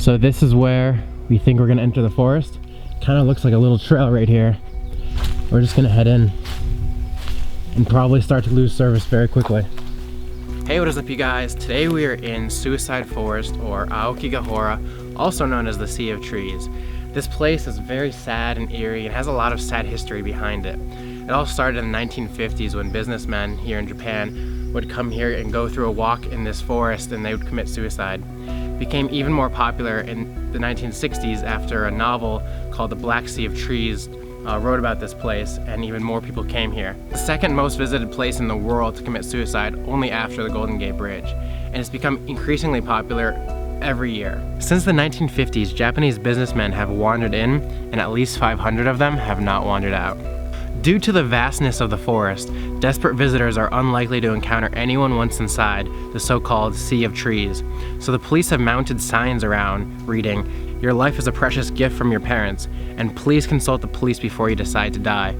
So this is where we think we're gonna enter the forest. Kind of looks like a little trail right here. We're just gonna head in and probably start to lose service very quickly. Hey, what is up you guys? Today we are in Suicide Forest, or Aokigahara, also known as the Sea of Trees. This place is very sad and eerie and has a lot of sad history behind it. It all started in the 1950s when businessmen here in Japan would come here and go through a walk in this forest and they would commit suicide. It became even more popular in the 1960s after a novel called The Black Sea of Trees wrote about this place, and even more people came here. The second most visited place in the world to commit suicide, only after the Golden Gate Bridge, and it's become increasingly popular every year. Since the 1950s, Japanese businessmen have wandered in, and at least 500 of them have not wandered out. Due to the vastness of the forest, desperate visitors are unlikely to encounter anyone once inside the so-called Sea of Trees, so the police have mounted signs around reading, "Your life is a precious gift from your parents, and please consult the police before you decide to die."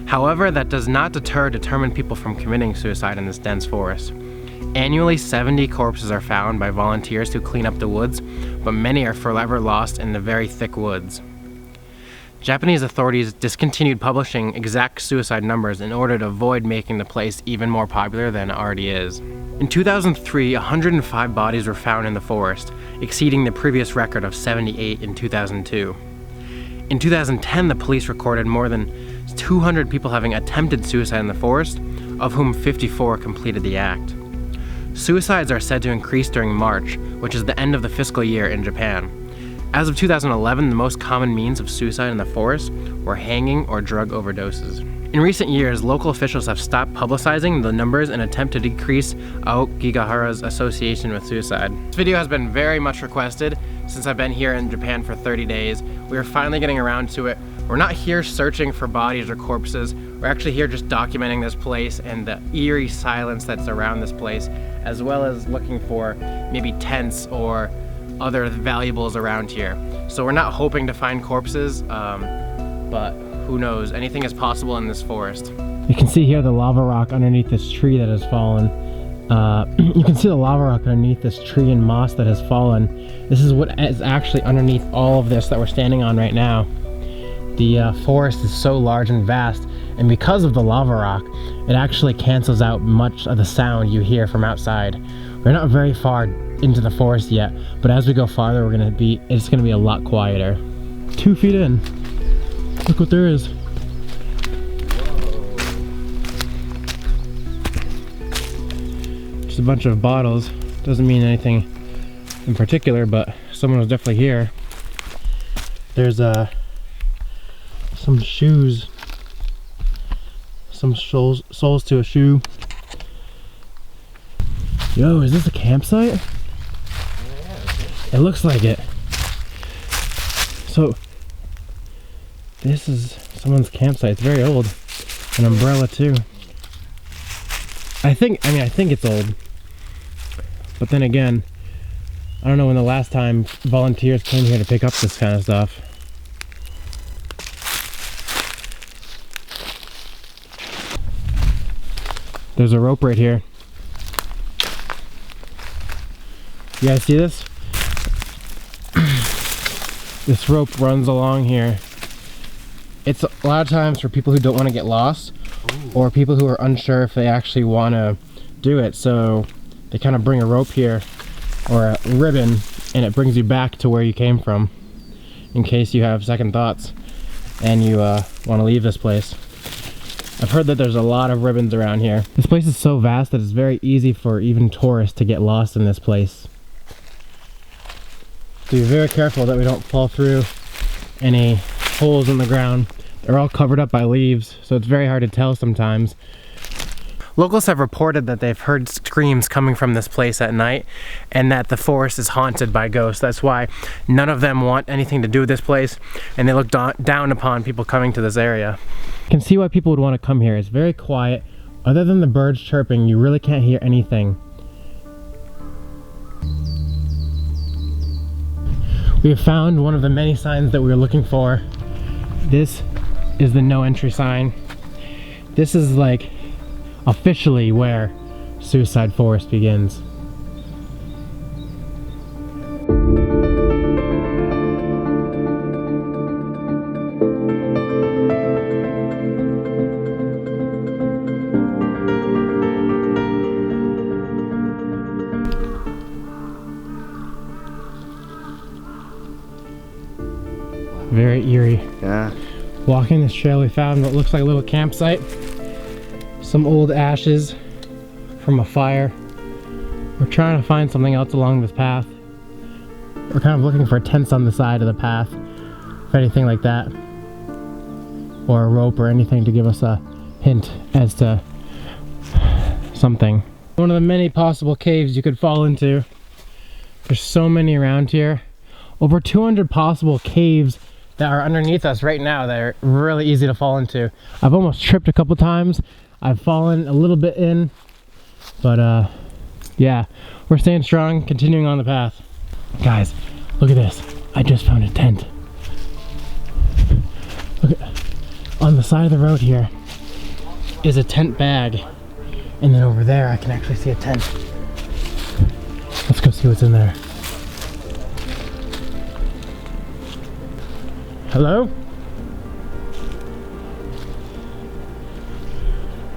However, that does not deter determined people from committing suicide in this dense forest. Annually, 70 corpses are found by volunteers who clean up the woods, but many are forever lost in the very thick woods. Japanese authorities discontinued publishing exact suicide numbers in order to avoid making the place even more popular than it already is. In 2003, 105 bodies were found in the forest, exceeding the previous record of 78 in 2002. In 2010, the police recorded more than 200 people having attempted suicide in the forest, of whom 54 completed the act. Suicides are said to increase during March, which is the end of the fiscal year in Japan. As of 2011, the most common means of suicide in the forest were hanging or drug overdoses. In recent years, local officials have stopped publicizing the numbers in an attempt to decrease Aokigahara's association with suicide. This video has been very much requested since I've been here in Japan for 30 days. We are finally getting around to it. We're not here searching for bodies or corpses. We're actually here just documenting this place and the eerie silence that's around this place, as well as looking for maybe tents or other valuables around here. So we're not hoping to find corpses, but who knows, anything is possible in this forest. You can see here the lava rock underneath this tree that has fallen. You can see the lava rock underneath this tree and moss that has fallen. This is what is actually underneath all of this that we're standing on right now. The forest is so large and vast, and because of the lava rock, it actually cancels out much of the sound you hear from outside. We're not very far into the forest yet, but as we go farther, it's gonna be a lot quieter. 2 feet in. Look what there is. Just a bunch of bottles. Doesn't mean anything in particular, but someone was definitely here. There's some shoes, some soles to a shoe. Yo, is this a campsite? It looks like it. So this is someone's campsite. It's very old. An umbrella too. I think it's old. But then again, I don't know when the last time volunteers came here to pick up this kind of stuff. There's a rope right here. You guys see this? This rope runs along here. It's a lot of times for people who don't want to get lost, or people who are unsure if they actually want to do it. So they kind of bring a rope here, or a ribbon, and it brings you back to where you came from, in case you have second thoughts and you want to leave this place. I've heard that there's a lot of ribbons around here. This place is so vast that it's very easy for even tourists to get lost in this place. So be very careful that we don't fall through any holes in the ground. They're all covered up by leaves, so it's very hard to tell sometimes. Locals have reported that they've heard screams coming from this place at night, and that the forest is haunted by ghosts. That's why none of them want anything to do with this place, and they look down upon people coming to this area. You can see why people would want to come here. It's very quiet. Other than the birds chirping, you really can't hear anything. We have found one of the many signs that we were looking for. This is the no entry sign. This is like officially where Suicide Forest begins. Very eerie. Yeah. Walking this trail, we found what looks like a little campsite. Some old ashes from a fire. We're trying to find something else along this path. We're kind of looking for tents on the side of the path, if anything like that, or a rope or anything to give us a hint as to something. One of the many possible caves you could fall into. There's so many around here. Over 200 possible caves that are underneath us right now that are really easy to fall into. I've almost tripped a couple times. I've fallen a little bit in, but yeah, we're staying strong, continuing on the path. Guys, look at this. I just found a tent. Look at, on the side of the road here is a tent bag. And then over there, I can actually see a tent. Let's go see what's in there. Hello?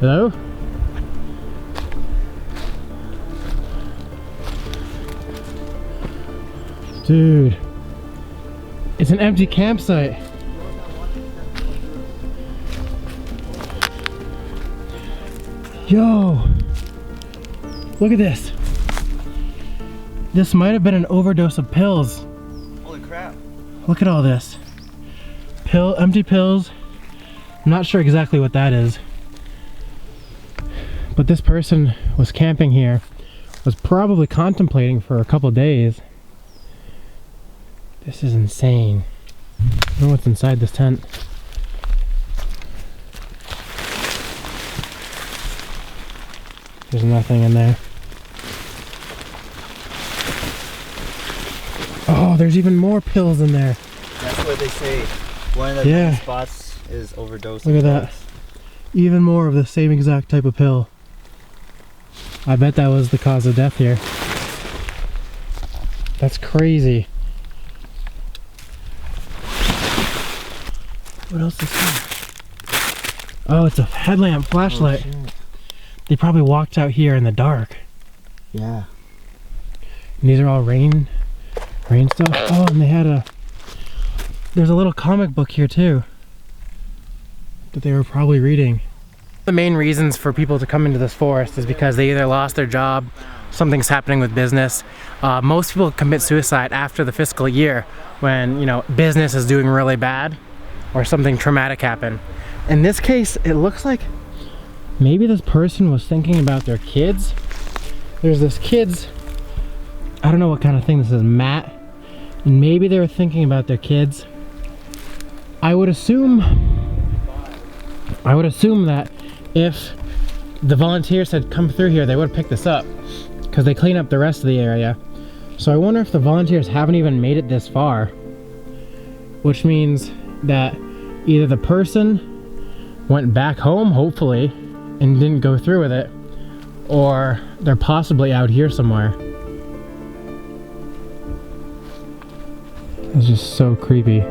Hello? Dude, it's an empty campsite. Yo, look at this. This might have been an overdose of pills. Holy crap. Look at all this. Empty pills. I'm not sure exactly what that is. But this person was camping here, was probably contemplating for a couple days. This is insane. I don't know what's inside this tent. There's nothing in there. Oh, there's even more pills in there. That's what they say. One of the spots is overdose. Look at that. Even more of the same exact type of pill. I bet that was the cause of death here. That's crazy. What else is here? Oh, it's a headlamp flashlight. Oh, they probably walked out here in the dark. yeah. And these are all rain stuff. Oh, and they had there's a little comic book here too that they were probably reading. The main reasons for people to come into this forest is because they either lost their job, something's happening with business. Most people commit suicide after the fiscal year when, you know, business is doing really bad or something traumatic happened. In this case, it looks like maybe this person was thinking about their kids. There's this kid's, I don't know what kind of thing this is, mat. And maybe they were thinking about their kids. I would assume that if the volunteers had come through here, they would have picked this up because they clean up the rest of the area. So I wonder if the volunteers haven't even made it this far, which means that either the person went back home, hopefully, and didn't go through with it, or they're possibly out here somewhere. It's just so creepy.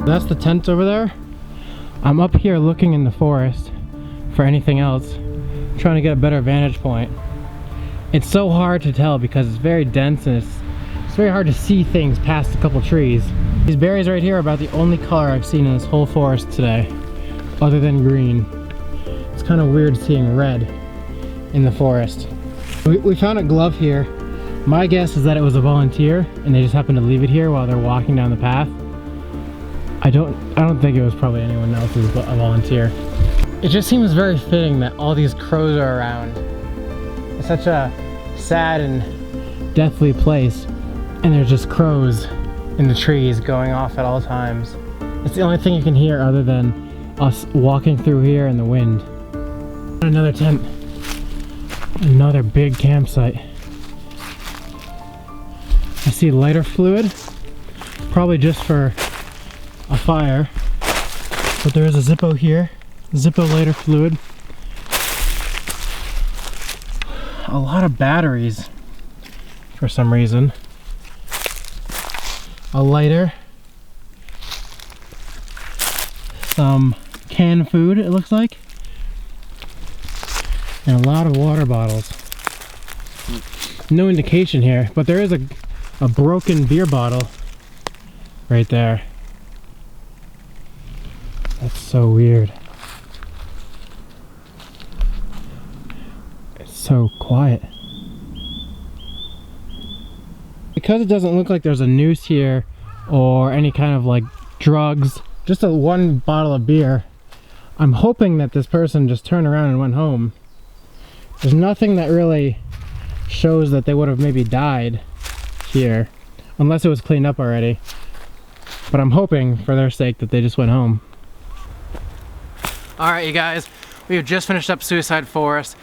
That's the tent over there. I'm up here looking in the forest for anything else, trying to get a better vantage point. It's so hard to tell because it's very dense and it's very hard to see things past a couple trees. These berries right here are about the only color I've seen in this whole forest today, other than green. It's kind of weird seeing red in the forest. We found a glove here. My guess is that it was a volunteer and they just happened to leave it here while they're walking down the path. I don't think it was probably anyone else's but a volunteer. It just seems very fitting that all these crows are around. It's such a sad and deathly place, and there's just crows in the trees going off at all times. It's the only thing you can hear other than us walking through here and the wind. Another tent. Another big campsite. I see lighter fluid, probably just for a fire, but there is a Zippo here. Zippo lighter fluid. A lot of batteries for some reason. A lighter. some canned food, it looks like, and a lot of water bottles. No indication here, but there is a broken beer bottle right there. That's so weird. It's so quiet. Because it doesn't look like there's a noose here or any kind of like drugs, just one bottle of beer, I'm hoping that this person just turned around and went home. There's nothing that really shows that they would have maybe died here, unless it was cleaned up already. But I'm hoping for their sake that they just went home. Alright, you guys, we have just finished up Suicide Forest.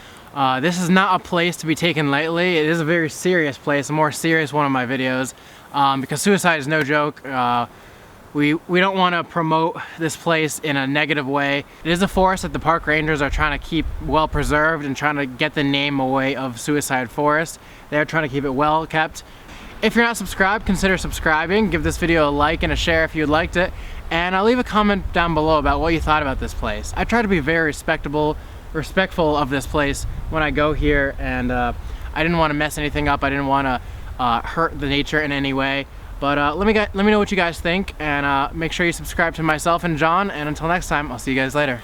This is not a place to be taken lightly. It is a very serious place, a more serious one of my videos, because suicide is no joke. We don't want to promote this place in a negative way. It is a forest that the park rangers are trying to keep well preserved and trying to get the name away of Suicide Forest. They're trying to keep it well kept. If you're not subscribed, consider subscribing. Give this video a like and a share if you liked it. And leave a comment down below about what you thought about this place. I try to be very respectful of this place when I go here, and I didn't want to mess anything up. I didn't want to hurt the nature in any way. But let me know what you guys think, and make sure you subscribe to myself and John, and until next time, I'll see you guys later.